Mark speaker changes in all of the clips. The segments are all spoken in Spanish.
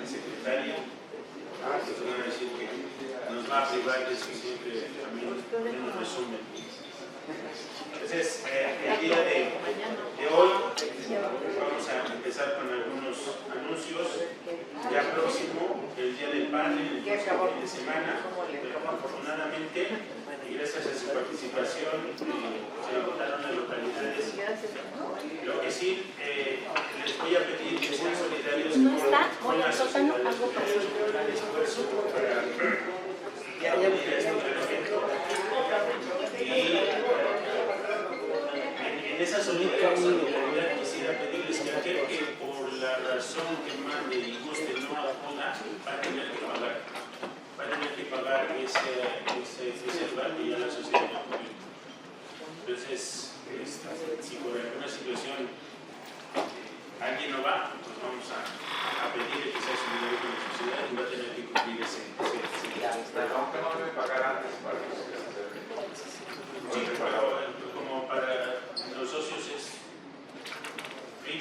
Speaker 1: secretaria, pues van a decir que nos va a privar de eso siempre, también un resumen. Entonces, el día de hoy vamos a empezar con algunos anuncios. Ya próximo, el Día del Padre, el próximo fin de semana, pero afortunadamente, y gracias a su participación, se agotaron las localidades. Lo que sí, les voy a pedir que sean solidarios con la sociedad, el esfuerzo para acudir a este evento. Y en esa solidaridad quisiera pedirles que aquel que por la razón que mande y guste no acuda, va a tener que pagar ese lugar y a la sociedad. Entonces, si por alguna situación alguien no va, pues vamos a pedirle que sea solidario con la sociedad y va a tener que cumplir ese
Speaker 2: aunque no debe pagar antes para que se
Speaker 1: sí, pero como para los socios es free.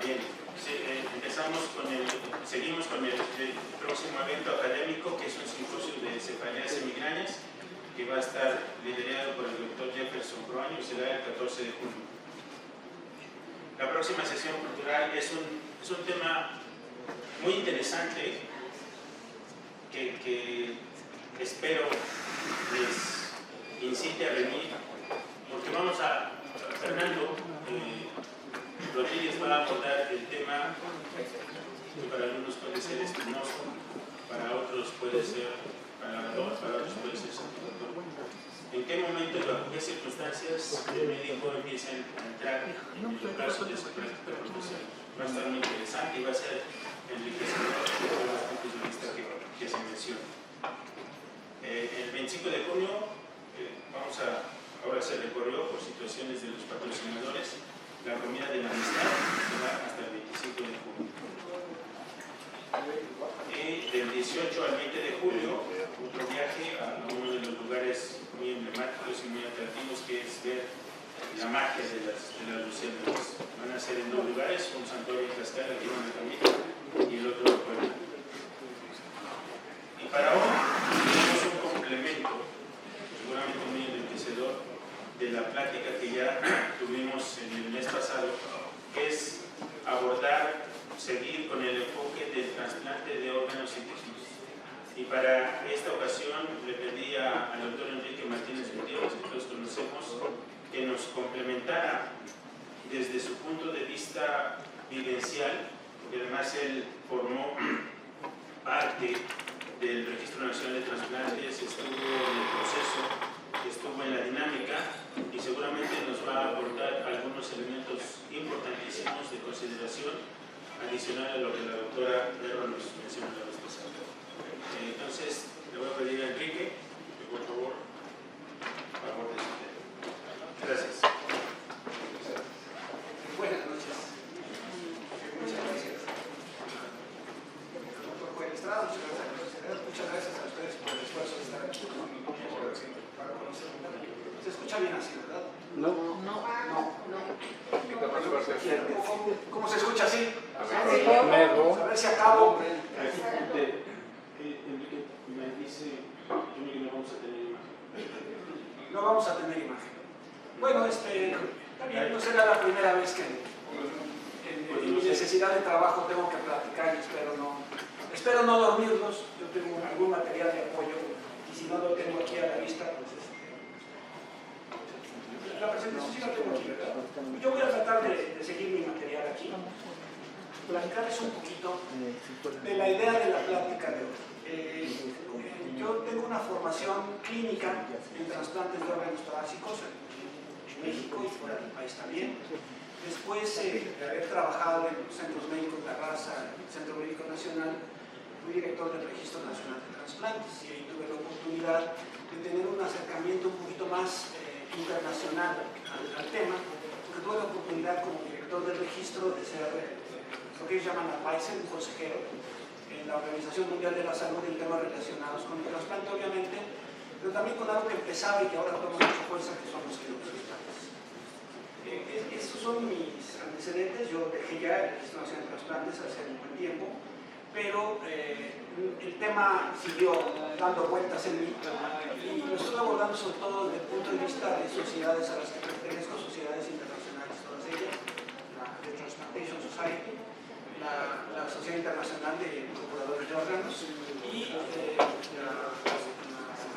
Speaker 1: Bien, seguimos con el próximo evento académico, que es un simposio de cefaleas y migrañas, que va a estar liderado por el doctor Jefferson Proaño y será el 14 de junio. La próxima sesión cultural es un tema muy interesante que espero les incite a venir, porque Fernando Rodríguez va a abordar el tema que para algunos puede ser espinoso, para otros puede ser satisfactorio. ¿En qué momento y bajo qué circunstancias el médico empieza a entrar en el caso de su práctica profesional? Va a estar muy interesante y va a ser enriquecedor de todos los puntos de vista que se mencionan. El 25 de junio ahora se recorrió por situaciones de los patrocinadores la comida de la amistad, será hasta el 25 de junio. Y del 18 al 20 de julio, otro viaje a uno de los lugares muy emblemáticos y muy atractivos, que es ver la magia de las luciérnagas. Van a ser en dos lugares, un santuario en Tlaxcala, que van a caminar, y el otro en Puebla. Y para hoy tenemos un complemento, seguramente muy enriquecedor, de la plática que ya tuvimos en el mes pasado, que es seguir con el enfoque del trasplante de órganos y tejidos. Y para esta ocasión le pedí al doctor Enrique Martínez Gutiérrez, que todos conocemos, que nos complementara desde su punto de vista vivencial, porque además él formó parte del Registro Nacional de Trasplantes, estuvo en el proceso, estuvo en la dinámica y seguramente nos va a aportar algunos elementos importantísimos de consideración adicional a lo que la doctora Guerra nos mencionó la vez pasada. Entonces, le voy a pedir a Enrique que por favor aborde su tema. Gracias.
Speaker 3: Buenas noches. Muchas gracias. Doctor Joel Estrada, muchas gracias a ustedes por el esfuerzo de estar aquí conmigo para conocer un poco. Se escucha bien así, ¿verdad?
Speaker 2: No.
Speaker 3: ¿Cómo se escucha así?
Speaker 2: A ver
Speaker 3: si acabo.
Speaker 1: Enrique me dice que no vamos a tener imagen.
Speaker 3: No vamos a tener imagen. Bueno, también no será la primera vez que en mi necesidad de trabajo tengo que platicar y espero no dormirlos. Yo tengo algún material de apoyo y si no lo tengo aquí a la vista, pues la presentación sí la tengo aquí, ¿verdad? Yo voy a tratar de seguir mi material aquí, platicarles un poquito de la idea de la plática de hoy. Yo tengo una formación clínica en trasplantes de órganos torácicos en México y fuera del país también. Después de haber trabajado en los centros médicos La Raza, el Centro Médico Nacional, fui director del Registro Nacional de Trasplantes y ahí tuve la oportunidad de tener un acercamiento un poquito más internacional al tema, porque tuve la oportunidad como director del registro de ser lo que ellos llaman advisor, un consejero en la Organización Mundial de la Salud en temas relacionados con el trasplante, obviamente, pero también con algo que empezaba y que ahora toma mucha fuerza, que son los transplantes. Estos son mis antecedentes. Yo dejé ya el Registro Nacional de Trasplantes hace un buen tiempo, pero el tema siguió dando vueltas en mí y lo estoy abordando sobre todo desde el punto de vista de sociedades a las que pertenezco, sociedades internacionales, todas ellas, la The Transplantation Society, la Sociedad Internacional de Procuradores de Órganos y la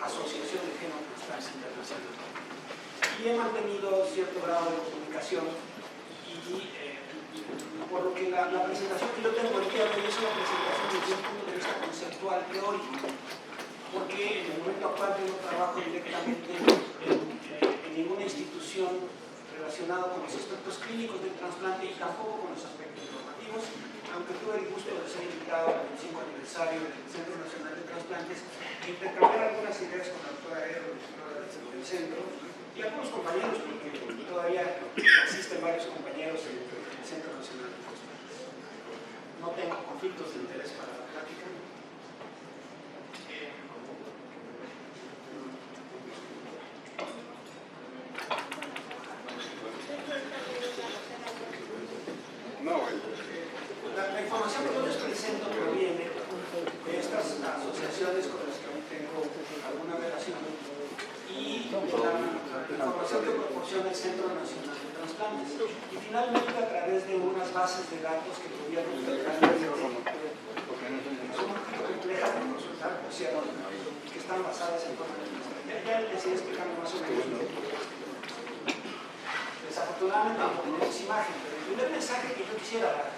Speaker 3: Asociación de Genotransplante Internacional. Y he mantenido cierto grado de comunicación y por lo que la presentación que yo tengo el día de hoy es una presentación desde un punto de vista conceptual, teórico, porque en el momento actual yo no trabajo directamente en ninguna institución relacionada con los aspectos clínicos del trasplante y tampoco con los aspectos normativos, aunque tuve el gusto de ser invitado al 25 aniversario del Centro Nacional de Trasplantes e intercambiar algunas ideas con la doctora Herro, directora del centro, y algunos compañeros, porque todavía existen varios compañeros en el Centro Nacional de Trasplantes. No tengo conflictos de interés para la plática. La información que yo les presento proviene de estas asociaciones con las que aún tengo alguna relación y de la información que proporciona el Centro Nacional de Trasplantes y finalmente a través de unas bases de datos que pudieron son un poquito complejas de consultar, por cierto, y que están basadas en todo el mundo. Ya les iré explicando más o menos. Desafortunadamente no tenemos imagen, pero el primer mensaje que yo quisiera dar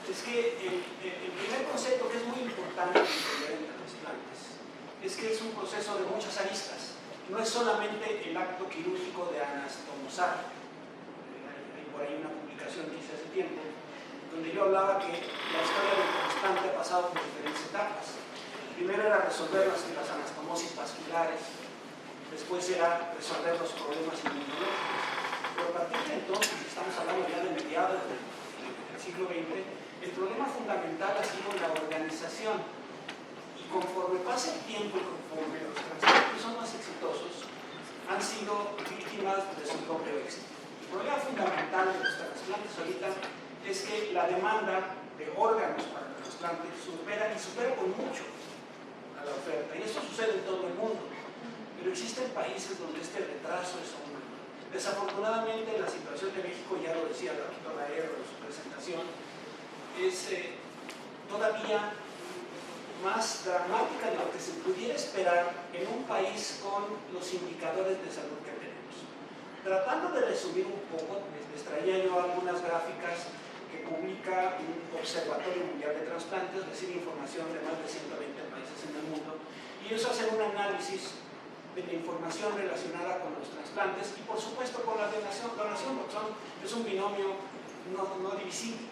Speaker 3: es que el primer concepto que es muy importante entender en trasplantes es que es un proceso de muchas aristas. No es solamente el acto quirúrgico de anastomosar. Hay por ahí una publicación que hice hace tiempo donde yo hablaba que la historia del trasplante ha pasado por diferentes etapas. Primero era resolver las anastomosis vasculares, después era resolver los problemas inmunológicos. Pero a partir de entonces, estamos hablando ya de mediados del siglo XX, el problema fundamental ha sido la organización. Y conforme pasa el tiempo y conforme los trasplantes son más exitosos, han sido víctimas de su propio éxito. El problema fundamental de los trasplantes ahorita es que la demanda de órganos para el trasplante supera con mucho a la oferta. Y eso sucede en todo el mundo. Pero existen países donde este retraso es aún mayor. Desafortunadamente, la situación de México, ya lo decía la doctora Herro en su presentación, es todavía más dramática de lo que se pudiera esperar en un país con los indicadores de salud que tenemos. Tratando de resumir un poco, les traía yo algunas gráficas que publica un Observatorio Mundial de Trasplantes, recibe información de más de 120 países en el mundo, y ellos hacen un análisis de la información relacionada con los trasplantes y por supuesto con la donación porque es un binomio no divisible.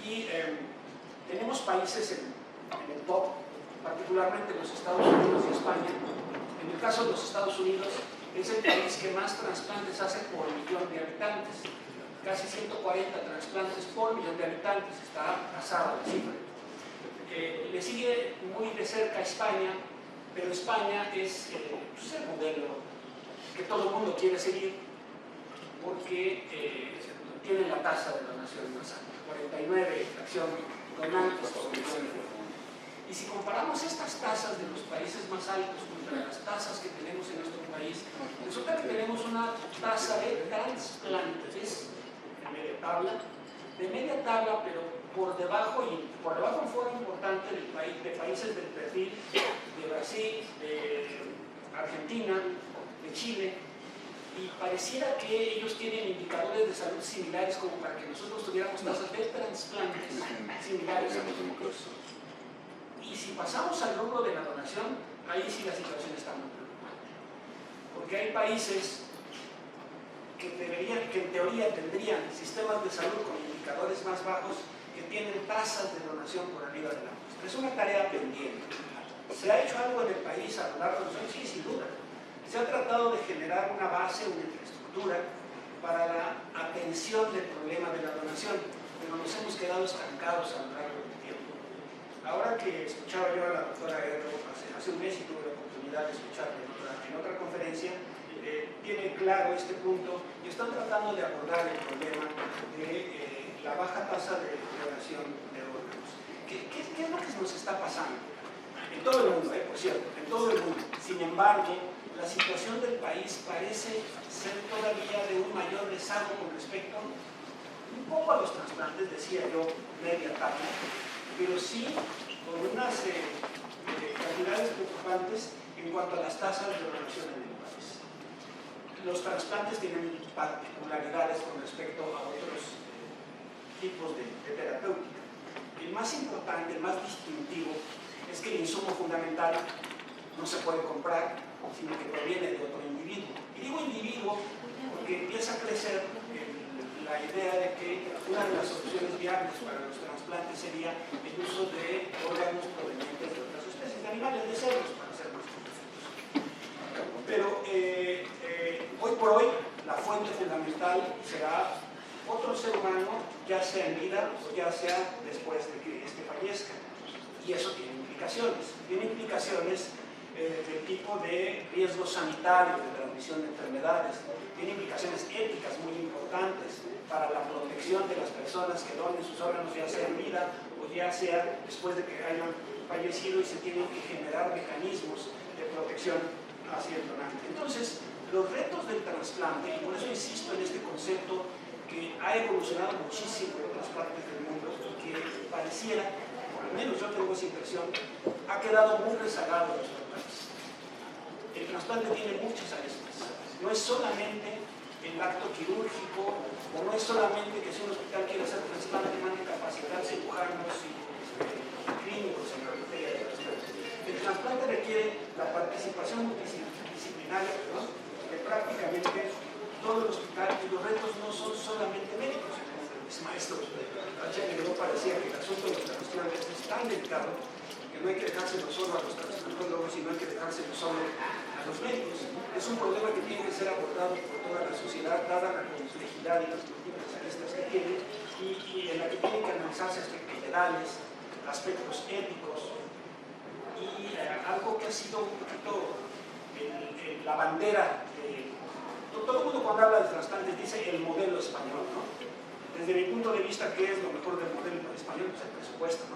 Speaker 3: Y tenemos países en el top, particularmente los Estados Unidos y España. En el caso de los Estados Unidos, es el país que más trasplantes hace por millón de habitantes. Casi 140 trasplantes por millón de habitantes, está pasada la cifra. Le sigue muy de cerca España, pero España es el modelo que todo el mundo quiere seguir porque tiene la tasa de donación más alta. 49 fracción donantes por millón de personas. Y si comparamos estas tasas de los países más altos contra las tasas que tenemos en nuestro país, resulta que tenemos una tasa de trasplantes de media tabla, pero por debajo en forma importante de países del perfil de Brasil, de Argentina, de Chile. Y pareciera que ellos tienen indicadores de salud similares como para que nosotros tuviéramos tasas de trasplantes similares a nosotros. Y si pasamos al rubro de la donación, ahí sí la situación está muy preocupante. Porque hay países que en teoría tendrían sistemas de salud con indicadores más bajos que tienen tasas de donación por arriba de la muestra. Es una tarea pendiente. ¿Se ha hecho algo en el país a lo largo de los años? Sí, sin duda. Se ha tratado de generar una base, una infraestructura para la atención del problema de la donación, pero nos hemos quedado estancados a lo largo del tiempo. Ahora que escuchaba yo a la doctora Herro hace un mes y tuve la oportunidad de escucharla en otra conferencia, tiene claro este punto y están tratando de abordar el problema de la baja tasa de donación de órganos. ¿Qué es lo que nos está pasando? En todo el mundo, por cierto, en todo el mundo. Sin embargo, la situación del país parece ser todavía de un mayor rezago con respecto un poco a los trasplantes, decía yo, media tabla, pero sí con unas cantidades preocupantes en cuanto a las tasas de donación en el país. Los trasplantes tienen particularidades con respecto a otros tipos de terapéutica. El más importante, el más distintivo, es que el insumo fundamental no se puede comprar, sino que proviene de otro individuo. Y digo individuo porque empieza a crecer la idea de que una de las soluciones viables para los trasplantes sería el uso de órganos provenientes de otras especies, de animales, de cerdos, para ser más concretos. Pero hoy por hoy la fuente fundamental será otro ser humano, ya sea en vida o ya sea después de que éste fallezca. Y eso tiene implicaciones. Tiene implicaciones del tipo de riesgos sanitarios, de transmisión de enfermedades. Tiene implicaciones éticas muy importantes para la protección de las personas que donen sus órganos, ya sea en vida o ya sea después de que hayan fallecido, y se tienen que generar mecanismos de protección hacia el donante. Entonces, los retos del trasplante, y por eso insisto en este concepto que ha evolucionado muchísimo en otras partes del mundo y que pareciera, al menos yo tengo esa impresión, ha quedado muy rezagado en nuestro país. El trasplante tiene muchas aristas. No es solamente el acto quirúrgico, o no es solamente que si un hospital quiere hacer trasplante, mande capacitar cirujanos y clínicos en la materia de trasplante. El trasplante requiere la participación multidisciplinaria de prácticamente todo el hospital, y los retos no son solamente médicos. Mis maestros no parecía que el asunto de los trasplantes es tan delicado que no hay que dejárselo solo a los trasplantólogos, sino hay que dejárselo solo a los médicos. Es un problema que tiene que ser abordado por toda la sociedad, dada la complejidad y las múltiples aristas que tiene, y en la que tienen que analizarse aspectos legales, aspectos éticos, y algo que ha sido un poquito la bandera de... Todo el mundo cuando habla de trasplantes dice el modelo español, ¿no? Desde mi punto de vista, ¿qué es lo mejor del modelo español? Pues el presupuesto, ¿no?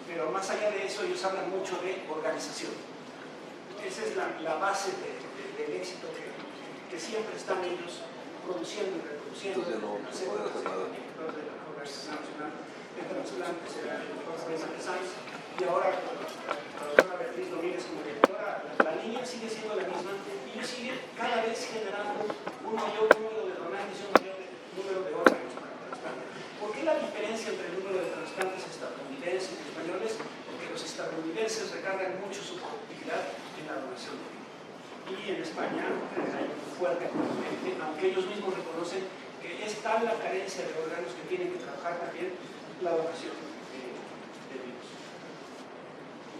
Speaker 3: Pero más allá de eso, ellos hablan mucho de organización. Esa es la base del éxito que siempre están ellos produciendo y reproduciendo.
Speaker 4: Entonces no se puede hacer nada.
Speaker 3: De la Organización Nacional de Trasplantes, el doctor Jaime Sanz, y ahora la doctora Beatriz Domínguez como directora, la línea sigue siendo la misma, y ellos siguen cada vez generando un mayor número de donantes y un mayor número de órganos para trasplantes. ¿Por qué la diferencia entre el número de trasplantes estadounidenses y españoles? Porque los estadounidenses recargan mucho su productividad en la donación de vida. Y en España hay un fuerte componente, aunque ellos mismos reconocen que es tal la carencia de órganos que tienen que trabajar también la donación de vivos.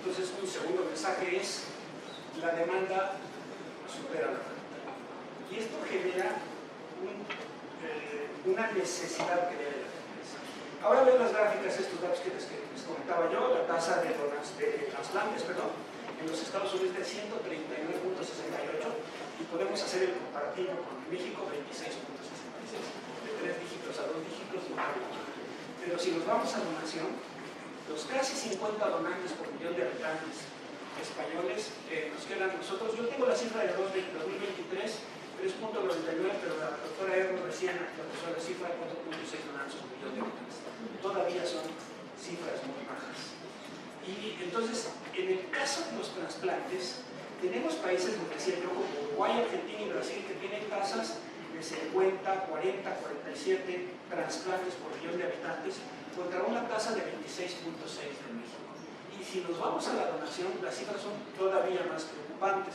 Speaker 3: Entonces, un segundo mensaje es: la demanda supera la oferta. Y esto genera una necesidad que debe haber. Ahora veo las gráficas, estos datos que les comentaba yo, la tasa de trasplantes, en los Estados Unidos de 139.68, y podemos hacer el comparativo con México, 26.66, de 3 dígitos a 2 dígitos. Pero si nos vamos a donación, los casi 50 donantes por millón de habitantes españoles nos quedan nosotros. Yo tengo la cifra de 2023, 3.99, pero la doctora Erro recién actualizó la cifra de 4.6 donantes por millón de habitantes. Todavía son cifras muy bajas. Y entonces, en el caso de los trasplantes, tenemos países, como decía yo, como Uruguay, Argentina y Brasil, que tienen tasas de 50, 40, 47 trasplantes por millón de habitantes, contra una tasa de 26.6 de México. Y si nos vamos a la donación, las cifras son todavía más preocupantes,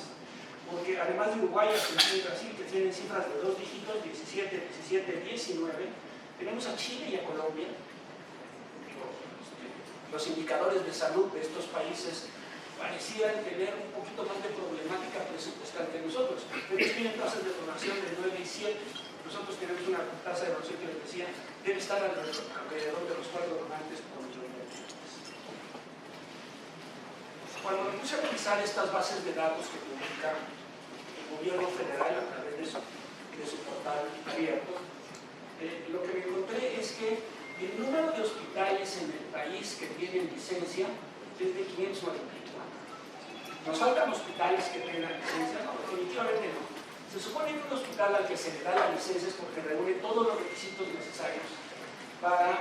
Speaker 3: porque además de Uruguay, Argentina y Brasil, que tienen cifras de 2 dígitos, 17, 17, 19, tenemos a Chile y a Colombia. Los indicadores de salud de estos países parecían tener un poquito más de problemática presupuestal que nosotros. Ellos tienen tasas de donación de 9 y 7. Nosotros tenemos una tasa de donación que les decía debe estar alrededor de los 4 donantes por millón de habitantes. Cuando me puse a revisar estas bases de datos que publica gobierno federal a través de su portal abierto, lo que me encontré es que el número de hospitales en el país que tienen licencia es de 594. ¿Nos faltan hospitales que tengan licencia? No, definitivamente no. Se supone que un hospital al que se le da la licencia es porque reúne todos los requisitos necesarios para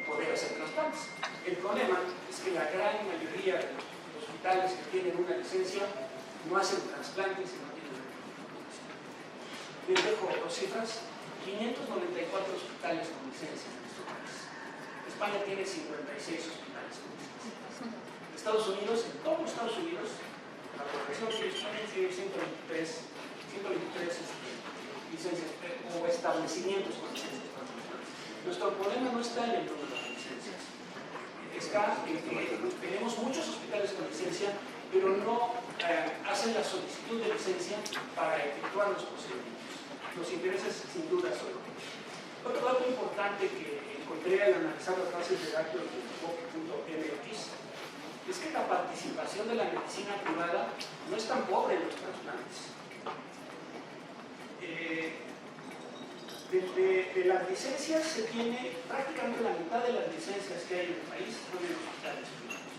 Speaker 3: poder hacer trasplantes. El problema es que la gran mayoría de los hospitales que tienen una licencia no hacen trasplantes y no tienen recuperación. Les dejo dos cifras: 594 hospitales con licencia en nuestro país. España tiene 56 hospitales con licencia. Estados Unidos, en todo Estados Unidos, la población de España tiene 123 licencias o establecimientos con licencias para trasplantes. Nuestro problema no está en el número de licencias. Está en que tenemos muchos hospitales con licencia, pero no hacen la solicitud de licencia para efectuar los procedimientos. Los intereses, sin duda, son otros. Otro dato importante que encontré al analizar las bases de datos de Book.mx es que la participación de la medicina privada no es tan pobre en los trasplantes. De las licencias se tiene prácticamente la mitad de las licencias que hay en el país son en hospitales privados.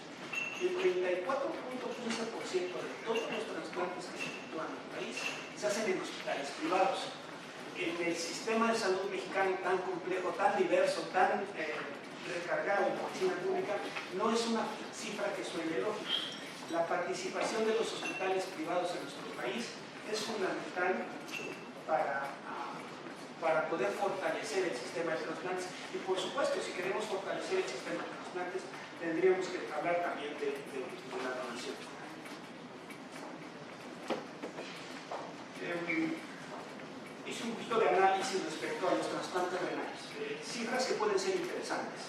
Speaker 3: El 34.15% de todos los trasplantes que se efectúan en el país se hacen en hospitales privados. En el sistema de salud mexicano tan complejo, tan diverso, tan recargado en la medicina pública, no es una cifra que suene lógica. La participación de los hospitales privados en nuestro país es fundamental para poder fortalecer el sistema de trasplantes. Y por supuesto, si queremos fortalecer el sistema de trasplantes, tendríamos que hablar también de la donación. Hice un poquito de análisis respecto a los trasplantes renales. Cifras que pueden ser interesantes.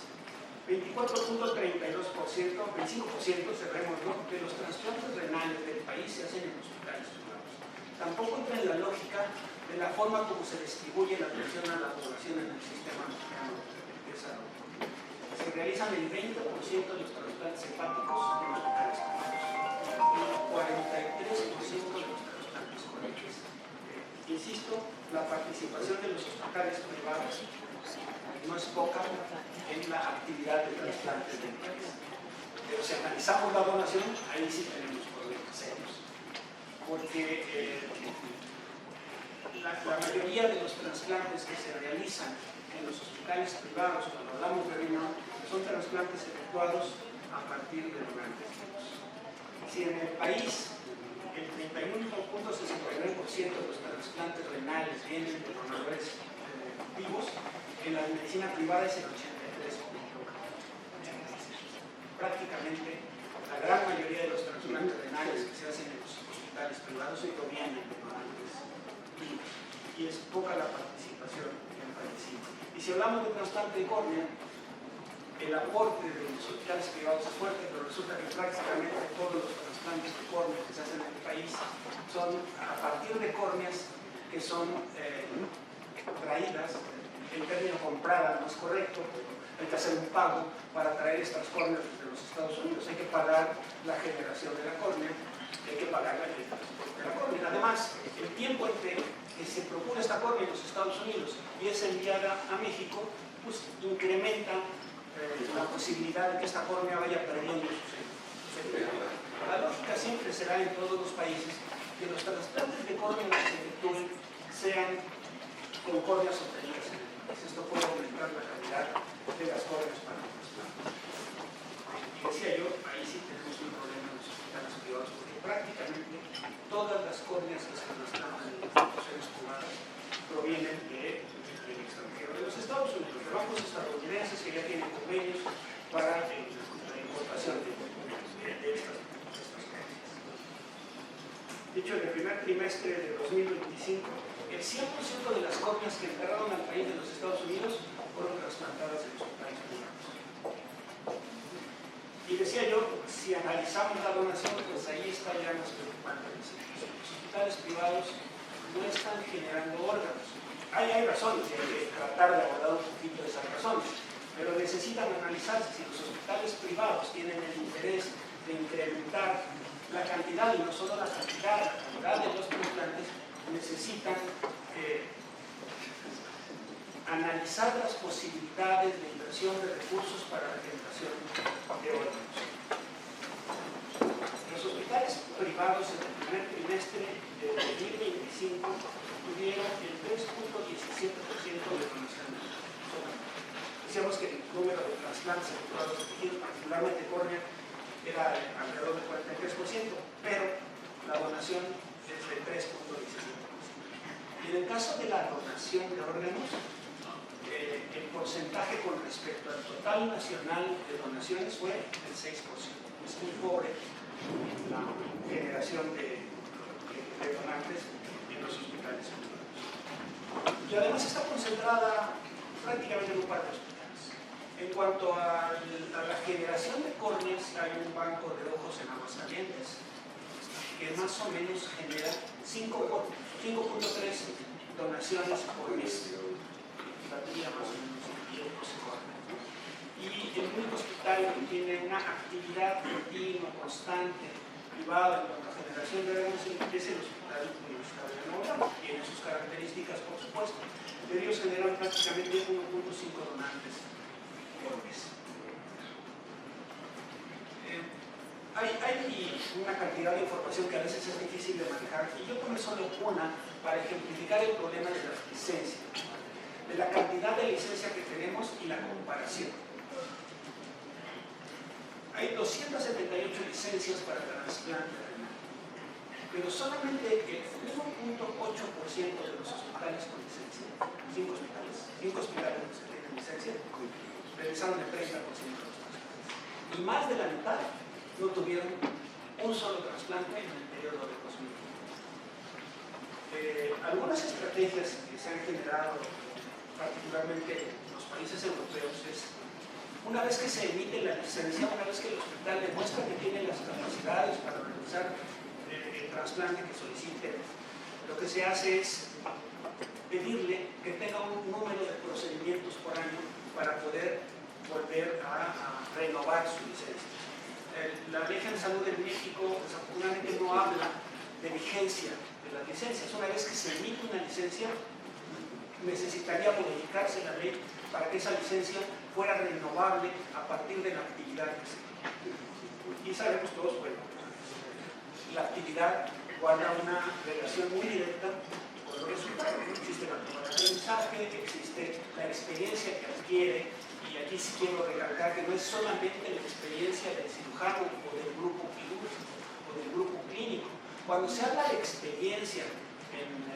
Speaker 3: 24.32%, 25%, cerrémoslo, de los trasplantes renales del país se hacen en hospitales privados. Tampoco entra en la lógica de la forma como se distribuye la atención a la población en el sistema mexicano de salud. Se realizan el 20% de los trasplantes hepáticos en hospitales privados, el 43% de los trasplantes córneos. Insisto, la participación de los hospitales privados no es poca en la actividad de trasplantes del país. Pero si analizamos la donación, ahí sí tenemos problemas serios. Porque la mayoría de los trasplantes que se realizan en los hospitales privados, cuando hablamos de riñón, son trasplantes efectuados a partir de donantes vivos. Si en el país el 31.69% de los trasplantes renales vienen de donadores vivos, en la medicina privada es el 83%. Prácticamente la gran mayoría de los trasplantes renales que se hacen en los hospitales privados hoy provienen de donantes vivos y es poca la participación en el país. Y si hablamos de trasplante de córnea, el aporte de los hospitales privados es fuerte, pero resulta que prácticamente todos los trasplantes de córnea que se hacen en el país son a partir de córneas que son traídas, el término comprada no es correcto, hay que hacer un pago para traer estas córneas desde los Estados Unidos, hay que pagar la generación de la córnea, hay que pagar el transporte de la córnea. Además, el tiempo entre que se procura esta córnea en los Estados Unidos y es enviada a México, pues incrementa la posibilidad de que esta córnea vaya perdiendo su efectividad. La lógica siempre será en todos los países que los trasplantes de córnea que se efectúen sean con córneas obtenidas en el país. Esto puede aumentar la calidad de las córneas para los trasplantes. Y decía yo, ahí sí tenemos un problema en los hospitales privados, porque prácticamente todas las córneas que se trasplantan en las instituciones privadas provienen del extranjero, de los Estados Unidos, de bancos estadounidenses que ya tienen convenios para la importación de estas córneas. Dicho, en el primer trimestre de 2025, el 100% de las córneas que entraron al país de los Estados Unidos fueron trasplantadas en los hospitales privados. Y decía yo, si analizamos la donación, pues ahí está ya más preocupante. Los hospitales privados no están generando órganos. Hay razones y hay que tratar de abordar un poquito esas razones, pero necesitan analizarse si los hospitales privados tienen el interés de de incrementar la cantidad, y no solo la calidad de los trasplantes, necesitan analizar las posibilidades de inversión de recursos para la generación de órganos. Los hospitales privados en el primer trimestre de 2025 tuvieron el 3.17% de donaciones. Decíamos que el número de trasplantes efectuados de tejidos, particularmente córnea, era alrededor del 43%, pero la donación es del 3.17%. Y en el caso de la donación de órganos, el porcentaje con respecto al total nacional de donaciones fue del 6%. Es muy pobre la generación de donantes en los hospitales privados. Y además está concentrada prácticamente en un par de hospitales. En cuanto a la generación de córneas, hay un banco de ojos en Aguascalientes que más o menos genera 5.3 donaciones por mes. Más o menos y el único hospital que tiene una actividad continua, constante, privada en cuanto a generación de órganos es el Hospital Universitario de Nuevo León. Tiene sus características, por supuesto. Ellos generan prácticamente 1.5 donantes por mes. Hay una cantidad de información que a veces es difícil de manejar, y yo tomé solo una para ejemplificar el problema de las licencias, de la cantidad de licencia que tenemos y la comparación. Hay 278 licencias para trasplante renal, pero solamente el 1.8% de los hospitales con licencia, 5 hospitales que tienen licencia, realizaron el 30% de los trasplantes. Y más de la mitad no tuvieron un solo trasplante en el periodo de 2020. Algunas estrategias que se han generado particularmente en los países europeos, es una vez que se emite la licencia, una vez que el hospital demuestra que tiene las capacidades para realizar el trasplante que solicite, lo que se hace es pedirle que tenga un número de procedimientos por año para poder volver a renovar su licencia. La Ley de Salud en México desafortunadamente no habla de vigencia de las licencias. Una vez que se emite una licencia, necesitaría modificarse la ley para que esa licencia fuera renovable a partir de la actividad que se tiene. Y sabemos todos, bueno, la actividad guarda una relación muy directa con los resultados. Existe la toma de aprendizaje, existe la experiencia que adquiere, y aquí sí quiero recalcar que no es solamente la experiencia del cirujano o del grupo quirúrgico o del grupo clínico. Cuando se habla de experiencia en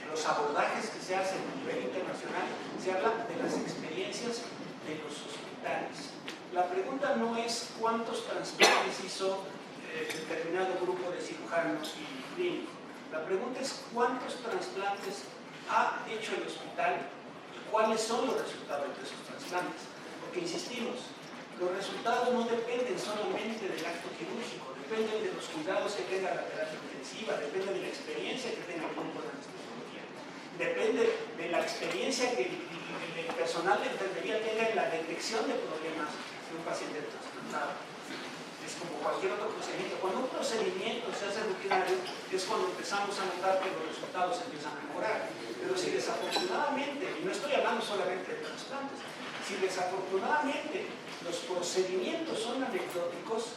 Speaker 3: los abordajes que se hacen a nivel internacional, se habla de las experiencias de los hospitales. La pregunta no es cuántos trasplantes hizo determinado grupo de cirujanos y clínicos. La pregunta es cuántos trasplantes ha hecho el hospital y cuáles son los resultados de esos trasplantes. Porque insistimos, los resultados no dependen solamente del acto quirúrgico, dependen de los cuidados que tenga la terapia intensiva, depende de la experiencia que tenga el grupo de anestesiología, depende de la experiencia que el personal de enfermería tenga en la detección de problemas de un paciente trasplantado. Es como cualquier otro procedimiento. Cuando un procedimiento se hace rutinario, es cuando empezamos a notar que los resultados empiezan a mejorar. Pero si desafortunadamente, y no estoy hablando solamente de trasplantes, si desafortunadamente los procedimientos son anecdóticos,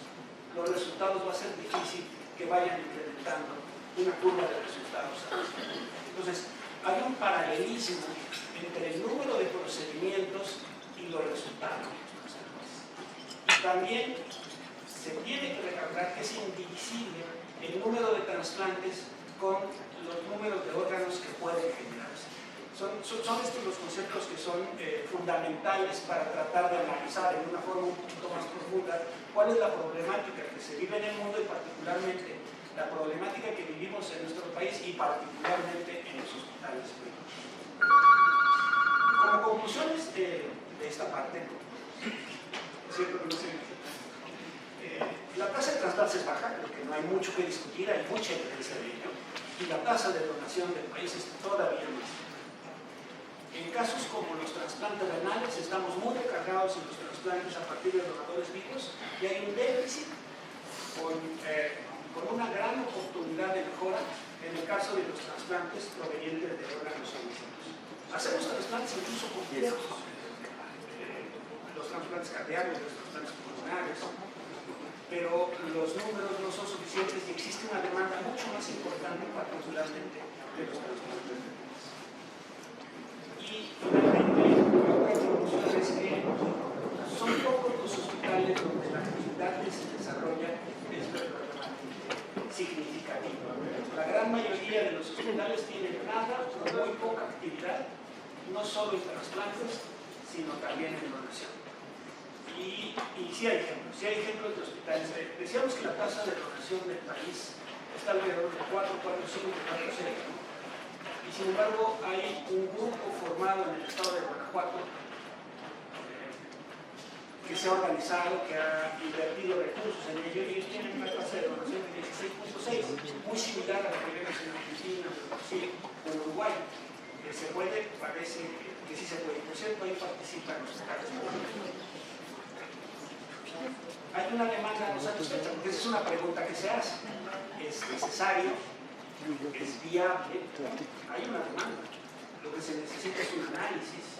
Speaker 3: los resultados va a ser difícil que vayan implementando una curva de resultados. Entonces, hay un paralelismo entre el número de procedimientos y los resultados. Y también se tiene que recalcar que es indivisible el número de trasplantes con los números de órganos que pueden generarse. Son estos los conceptos que son fundamentales para tratar de analizar en una forma un poquito más profunda cuál es la problemática que se vive en el mundo y particularmente la problemática que vivimos en nuestro país y particularmente en los hospitales privados. Como conclusiones de esta parte, la tasa de trasplantes es baja, creo que no hay mucho que discutir, hay mucha evidencia de ello, y la tasa de donación del país es todavía más. En casos como los trasplantes renales, estamos muy recargados en los trasplantes trasplantes a partir de donadores vivos y hay un déficit con una gran oportunidad de mejora en el caso de los trasplantes provenientes de órganos sanguíneos. Hacemos trasplantes incluso complejos, los trasplantes cardíacos, los trasplantes pulmonares, pero los números no son suficientes y existe una demanda mucho más importante particularmente de los trasplantes. Y finalmente, la otra introducción es que son pocos los hospitales donde la actividad que se desarrolla es verdaderamente significativa. La gran mayoría de los hospitales tienen nada o muy poca actividad, no solo en trasplantes, sino también en donación. Y sí hay ejemplos de hospitales. Decíamos que la tasa de donación del país está alrededor de 4, 4, 5, 4, 6. Y sin embargo hay un grupo formado en el estado de Guanajuato que se ha organizado, que ha invertido recursos en ello, y ellos tienen una tasa de donación de 16.6, muy similar a la que vemos en Argentina, en Brasil o en Uruguay. Se puede, parece que sí se puede. Por cierto, ahí participan los estados públicos. Hay una demanda no satisfecha, porque esa es una pregunta que se hace. ¿Es necesario? ¿Es viable? Hay una demanda. Lo que se necesita es un análisis